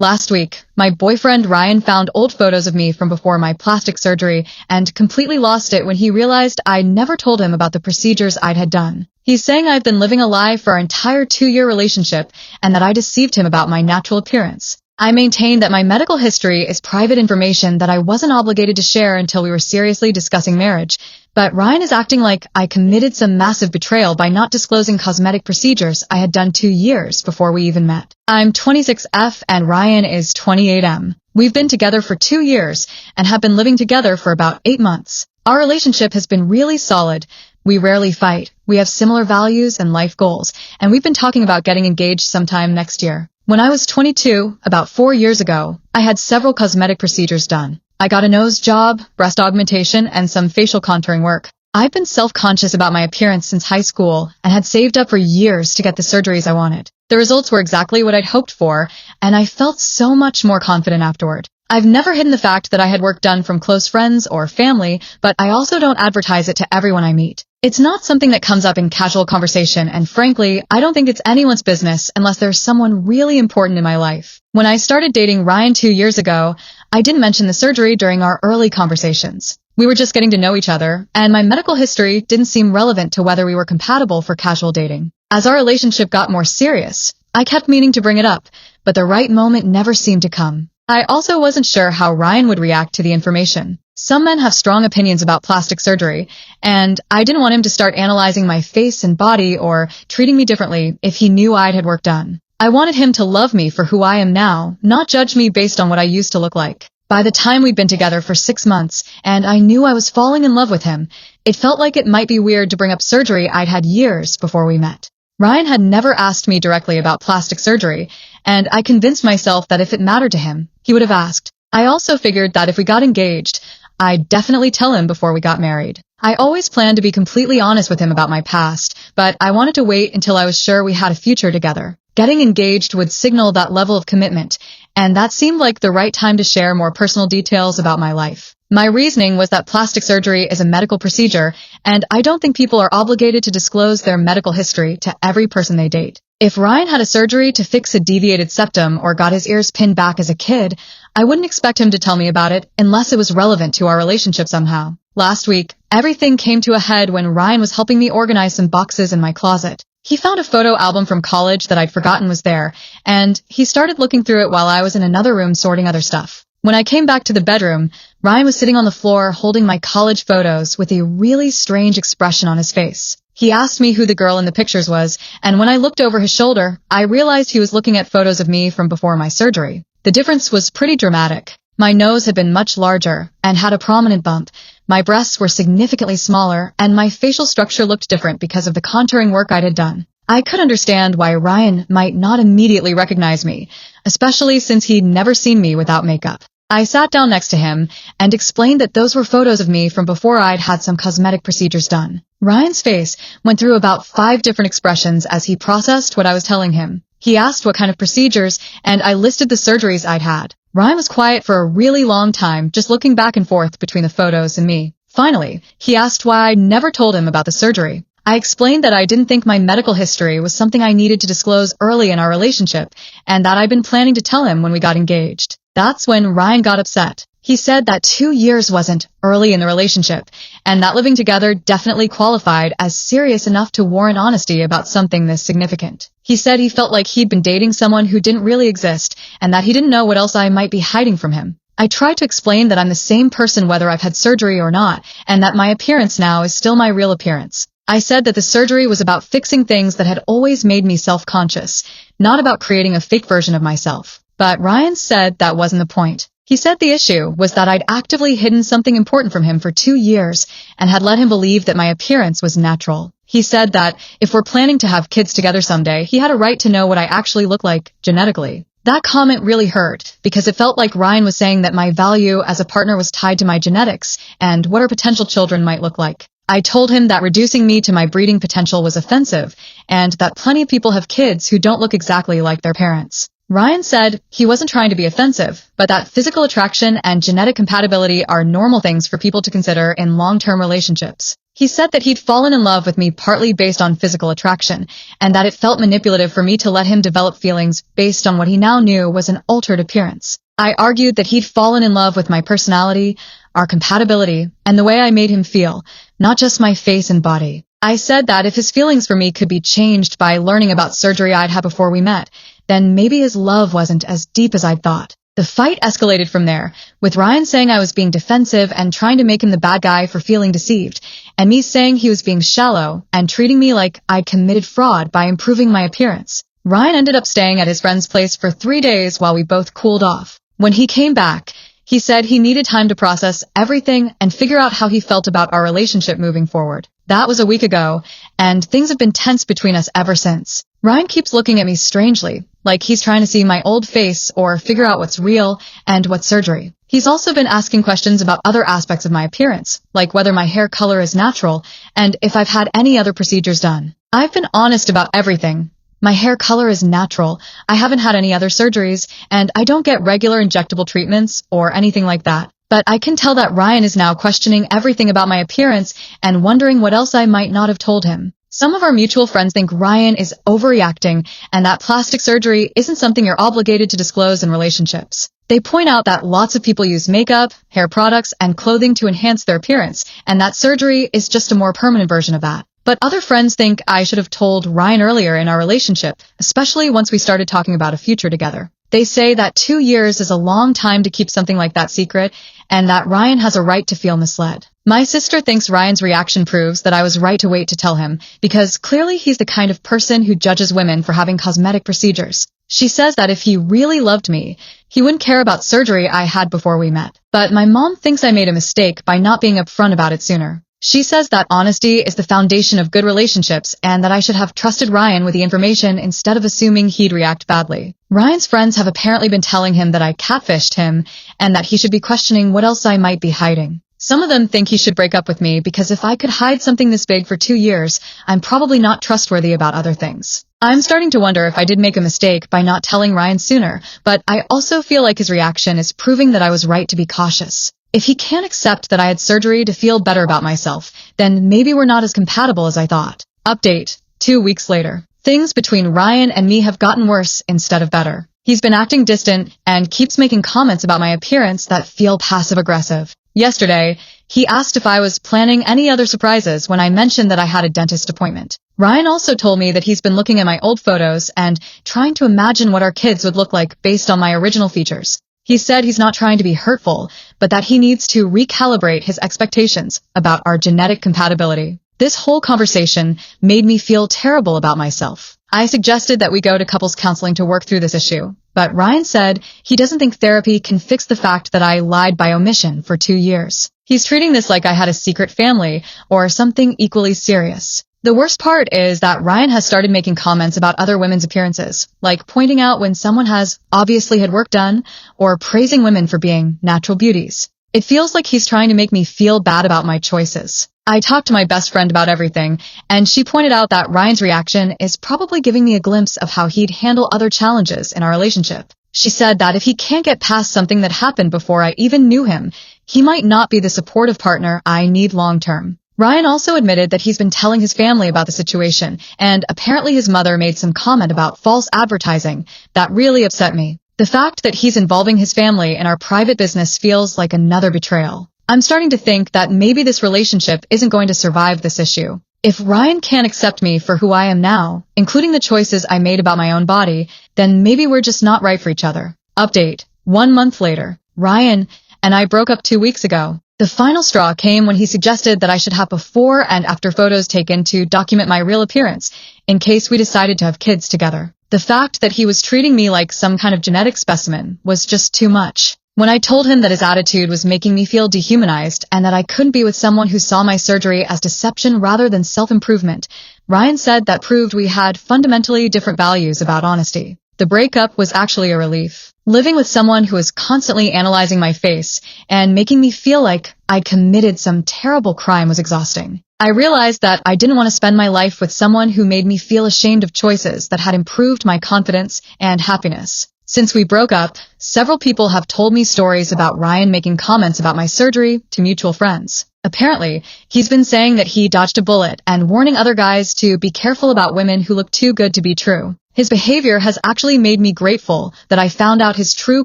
Last week, my boyfriend Ryan found old photos of me from before my plastic surgery and completely lost it when he realized I never told him about the procedures I'd had done. He's saying I've been living a lie for our entire 2-year relationship and that I deceived him about my natural appearance. I maintain that my medical history is private information that I wasn't obligated to share until we were seriously discussing marriage, but Ryan is acting like I committed some massive betrayal by not disclosing cosmetic procedures I had done 2 years before we even met. I'm 26F and Ryan is 28M. We've been together for 2 years and have been living together for about 8 months. Our relationship has been really solid. We rarely fight. We have similar values and life goals, and we've been talking about getting engaged sometime next year. When I was 22, about 4 years ago, I had several cosmetic procedures done. I got a nose job, breast augmentation, and some facial contouring work. I've been self-conscious about my appearance since high school and had saved up for years to get the surgeries I wanted. The results were exactly what I'd hoped for, and I felt so much more confident afterward. I've never hidden the fact that I had work done from close friends or family, but I also don't advertise it to everyone I meet. It's not something that comes up in casual conversation, and frankly, I don't think it's anyone's business unless there's someone really important in my life. When I started dating Ryan 2 years ago, I didn't mention the surgery during our early conversations. We were just getting to know each other, and my medical history didn't seem relevant to whether we were compatible for casual dating. As our relationship got more serious, I kept meaning to bring it up, but the right moment never seemed to come. I also wasn't sure how Ryan would react to the information. Some men have strong opinions about plastic surgery, and I didn't want him to start analyzing my face and body or treating me differently if he knew I'd had work done. I wanted him to love me for who I am now, not judge me based on what I used to look like. By the time we'd been together for 6 months, and I knew I was falling in love with him, it felt like it might be weird to bring up surgery I'd had years before we met. Ryan had never asked me directly about plastic surgery, and I convinced myself that if it mattered to him, he would have asked. I also figured that if we got engaged, I'd definitely tell him before we got married. I always planned to be completely honest with him about my past, but I wanted to wait until I was sure we had a future together. Getting engaged would signal that level of commitment, and that seemed like the right time to share more personal details about my life. My reasoning was that plastic surgery is a medical procedure, and I don't think people are obligated to disclose their medical history to every person they date. If Ryan had a surgery to fix a deviated septum or got his ears pinned back as a kid, I wouldn't expect him to tell me about it unless it was relevant to our relationship somehow. Last week, everything came to a head when Ryan was helping me organize some boxes in my closet. He found a photo album from college that I'd forgotten was there, and he started looking through it while I was in another room sorting other stuff. When I came back to the bedroom, Ryan was sitting on the floor holding my college photos with a really strange expression on his face. He asked me who the girl in the pictures was, and when I looked over his shoulder, I realized he was looking at photos of me from before my surgery. The difference was pretty dramatic. My nose had been much larger and had a prominent bump. My breasts were significantly smaller, and my facial structure looked different because of the contouring work I'd done. I could understand why Ryan might not immediately recognize me, especially since he'd never seen me without makeup. I sat down next to him and explained that those were photos of me from before I'd had some cosmetic procedures done. Ryan's face went through about 5 different expressions as he processed what I was telling him. He asked what kind of procedures, and I listed the surgeries I'd had. Ryan was quiet for a really long time, just looking back and forth between the photos and me. Finally, he asked why I never told him about the surgery. I explained that I didn't think my medical history was something I needed to disclose early in our relationship, and that I'd been planning to tell him when we got engaged. That's when Ryan got upset. He said that 2 years wasn't early in the relationship, and that living together definitely qualified as serious enough to warrant honesty about something this significant. He said he felt like he'd been dating someone who didn't really exist, and that he didn't know what else I might be hiding from him. I tried to explain that I'm the same person whether I've had surgery or not, and that my appearance now is still my real appearance. I said that the surgery was about fixing things that had always made me self-conscious, not about creating a fake version of myself. But Ryan said that wasn't the point. He said the issue was that I'd actively hidden something important from him for 2 years and had let him believe that my appearance was natural. He said that if we're planning to have kids together someday, he had a right to know what I actually look like genetically. That comment really hurt because it felt like Ryan was saying that my value as a partner was tied to my genetics and what our potential children might look like. I told him that reducing me to my breeding potential was offensive and that plenty of people have kids who don't look exactly like their parents. Ryan said he wasn't trying to be offensive, but that physical attraction and genetic compatibility are normal things for people to consider in long-term relationships. He said that he'd fallen in love with me partly based on physical attraction, and that it felt manipulative for me to let him develop feelings based on what he now knew was an altered appearance. I argued that he'd fallen in love with my personality, our compatibility, and the way I made him feel, not just my face and body. I said that if his feelings for me could be changed by learning about surgery I'd had before we met, then maybe his love wasn't as deep as I'd thought. The fight escalated from there, with Ryan saying I was being defensive and trying to make him the bad guy for feeling deceived, and me saying he was being shallow and treating me like I'd committed fraud by improving my appearance. Ryan ended up staying at his friend's place for 3 days while we both cooled off. When he came back, he said he needed time to process everything and figure out how he felt about our relationship moving forward. That was a week ago, and things have been tense between us ever since. Ryan keeps looking at me strangely, like he's trying to see my old face or figure out what's real and what's surgery. He's also been asking questions about other aspects of my appearance, like whether my hair color is natural and if I've had any other procedures done. I've been honest about everything. My hair color is natural, I haven't had any other surgeries, and I don't get regular injectable treatments or anything like that. But I can tell that Ryan is now questioning everything about my appearance and wondering what else I might not have told him. Some of our mutual friends think Ryan is overreacting and that plastic surgery isn't something you're obligated to disclose in relationships. They point out that lots of people use makeup, hair products, and clothing to enhance their appearance, and that surgery is just a more permanent version of that. But other friends think I should have told Ryan earlier in our relationship, especially once we started talking about a future together. They say that 2 years is a long time to keep something like that secret, and that Ryan has a right to feel misled. My sister thinks Ryan's reaction proves that I was right to wait to tell him, because clearly he's the kind of person who judges women for having cosmetic procedures. She says that if he really loved me, he wouldn't care about surgery I had before we met. But my mom thinks I made a mistake by not being upfront about it sooner. She says that honesty is the foundation of good relationships and that I should have trusted Ryan with the information instead of assuming he'd react badly. Ryan's friends have apparently been telling him that I catfished him and that he should be questioning what else I might be hiding. Some of them think he should break up with me because if I could hide something this big for 2 years, I'm probably not trustworthy about other things. I'm starting to wonder if I did make a mistake by not telling Ryan sooner, but I also feel like his reaction is proving that I was right to be cautious. If he can't accept that I had surgery to feel better about myself, then maybe we're not as compatible as I thought. Update: 2 weeks later. Things between Ryan and me have gotten worse instead of better. He's been acting distant and keeps making comments about my appearance that feel passive-aggressive. Yesterday, he asked if I was planning any other surprises when I mentioned that I had a dentist appointment. Ryan also told me that he's been looking at my old photos and trying to imagine what our kids would look like based on my original features. He said he's not trying to be hurtful, but that he needs to recalibrate his expectations about our genetic compatibility. This whole conversation made me feel terrible about myself. I suggested that we go to couples counseling to work through this issue, but Ryan said he doesn't think therapy can fix the fact that I lied by omission for 2 years. He's treating this like I had a secret family or something equally serious. The worst part is that Ryan has started making comments about other women's appearances, like pointing out when someone has obviously had work done or praising women for being natural beauties. It feels like he's trying to make me feel bad about my choices. I talked to my best friend about everything, and she pointed out that Ryan's reaction is probably giving me a glimpse of how he'd handle other challenges in our relationship. She said that if he can't get past something that happened before I even knew him, he might not be the supportive partner I need long-term. Ryan also admitted that he's been telling his family about the situation, and apparently his mother made some comment about false advertising that really upset me. The fact that he's involving his family in our private business feels like another betrayal. I'm starting to think that maybe this relationship isn't going to survive this issue. If Ryan can't accept me for who I am now, including the choices I made about my own body, then maybe we're just not right for each other. Update: 1 month later. Ryan and I broke up 2 weeks ago. The final straw came when he suggested that I should have before and after photos taken to document my real appearance, in case we decided to have kids together. The fact that he was treating me like some kind of genetic specimen was just too much. When I told him that his attitude was making me feel dehumanized and that I couldn't be with someone who saw my surgery as deception rather than self-improvement, Ryan said that proved we had fundamentally different values about honesty. The breakup was actually a relief. Living with someone who was constantly analyzing my face and making me feel like I'd committed some terrible crime was exhausting. I realized that I didn't want to spend my life with someone who made me feel ashamed of choices that had improved my confidence and happiness. Since we broke up, several people have told me stories about Ryan making comments about my surgery to mutual friends. Apparently, he's been saying that he dodged a bullet and warning other guys to be careful about women who look too good to be true. His behavior has actually made me grateful that I found out his true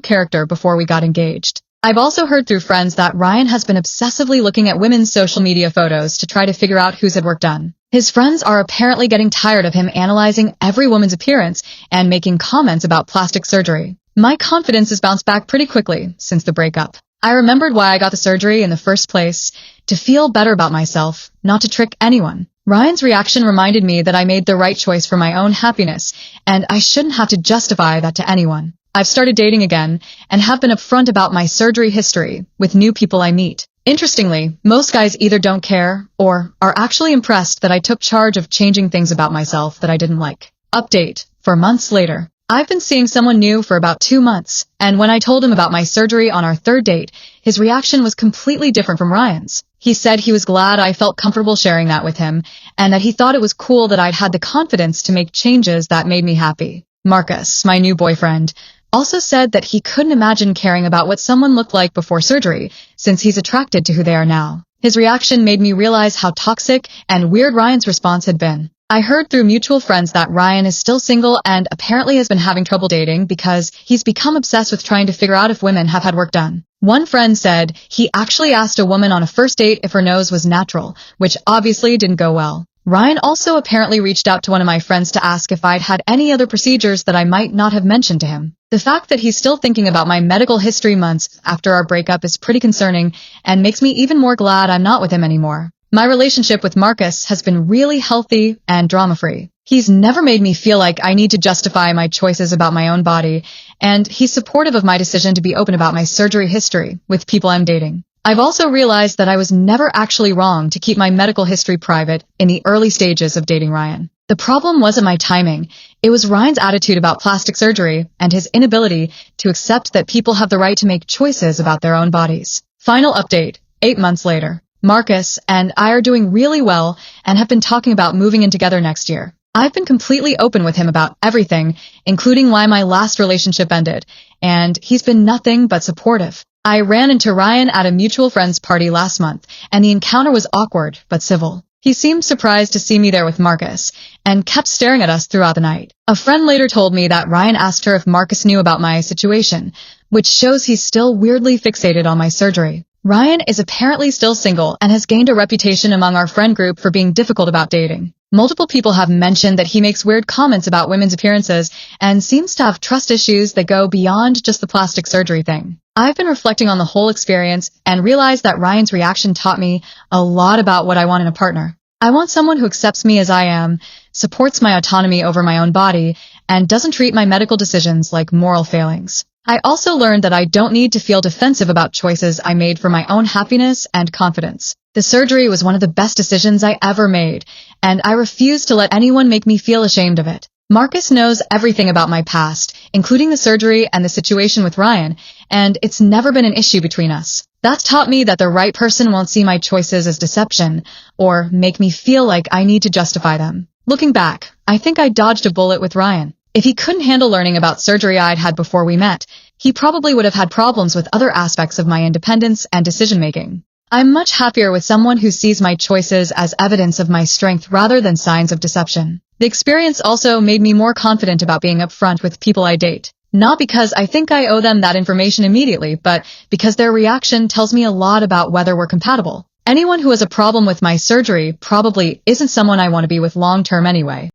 character before we got engaged. I've also heard through friends that Ryan has been obsessively looking at women's social media photos to try to figure out who's had work done. His friends are apparently getting tired of him analyzing every woman's appearance and making comments about plastic surgery. My confidence has bounced back pretty quickly since the breakup. I remembered why I got the surgery in the first place, to feel better about myself, not to trick anyone. Ryan's reaction reminded me that I made the right choice for my own happiness, and I shouldn't have to justify that to anyone. I've started dating again, and have been upfront about my surgery history with new people I meet. Interestingly, most guys either don't care, or are actually impressed that I took charge of changing things about myself that I didn't like. Update: for months later. I've been seeing someone new for about 2 months, and when I told him about my surgery on our third date, his reaction was completely different from Ryan's. He said he was glad I felt comfortable sharing that with him, and that he thought it was cool that I'd had the confidence to make changes that made me happy. Marcus, my new boyfriend, also said that he couldn't imagine caring about what someone looked like before surgery, since he's attracted to who they are now. His reaction made me realize how toxic and weird Ryan's response had been. I heard through mutual friends that Ryan is still single and apparently has been having trouble dating because he's become obsessed with trying to figure out if women have had work done. One friend said he actually asked a woman on a first date if her nose was natural, which obviously didn't go well. Ryan also apparently reached out to one of my friends to ask if I'd had any other procedures that I might not have mentioned to him. The fact that he's still thinking about my medical history months after our breakup is pretty concerning and makes me even more glad I'm not with him anymore. My relationship with Marcus has been really healthy and drama-free. He's never made me feel like I need to justify my choices about my own body, and he's supportive of my decision to be open about my surgery history with people I'm dating. I've also realized that I was never actually wrong to keep my medical history private in the early stages of dating Ryan. The problem wasn't my timing. It was Ryan's attitude about plastic surgery and his inability to accept that people have the right to make choices about their own bodies. Final update: 8 months later. Marcus and I are doing really well and have been talking about moving in together next year. I've been completely open with him about everything, including why my last relationship ended, and he's been nothing but supportive. I ran into Ryan at a mutual friend's party last month, and the encounter was awkward but civil. He seemed surprised to see me there with Marcus, and kept staring at us throughout the night. A friend later told me that Ryan asked her if Marcus knew about my situation, which shows he's still weirdly fixated on my surgery. Ryan is apparently still single and has gained a reputation among our friend group for being difficult about dating. Multiple people have mentioned that he makes weird comments about women's appearances and seems to have trust issues that go beyond just the plastic surgery thing. I've been reflecting on the whole experience and realized that Ryan's reaction taught me a lot about what I want in a partner. I want someone who accepts me as I am, supports my autonomy over my own body, and doesn't treat my medical decisions like moral failings. I also learned that I don't need to feel defensive about choices I made for my own happiness and confidence. The surgery was one of the best decisions I ever made, and I refuse to let anyone make me feel ashamed of it. Marcus knows everything about my past, including the surgery and the situation with Ryan, and it's never been an issue between us. That's taught me that the right person won't see my choices as deception, or make me feel like I need to justify them. Looking back, I think I dodged a bullet with Ryan. If he couldn't handle learning about surgery I'd had before we met, he probably would have had problems with other aspects of my independence and decision-making. I'm much happier with someone who sees my choices as evidence of my strength rather than signs of deception. The experience also made me more confident about being upfront with people I date. Not because I think I owe them that information immediately, but because their reaction tells me a lot about whether we're compatible. Anyone who has a problem with my surgery probably isn't someone I want to be with long-term anyway.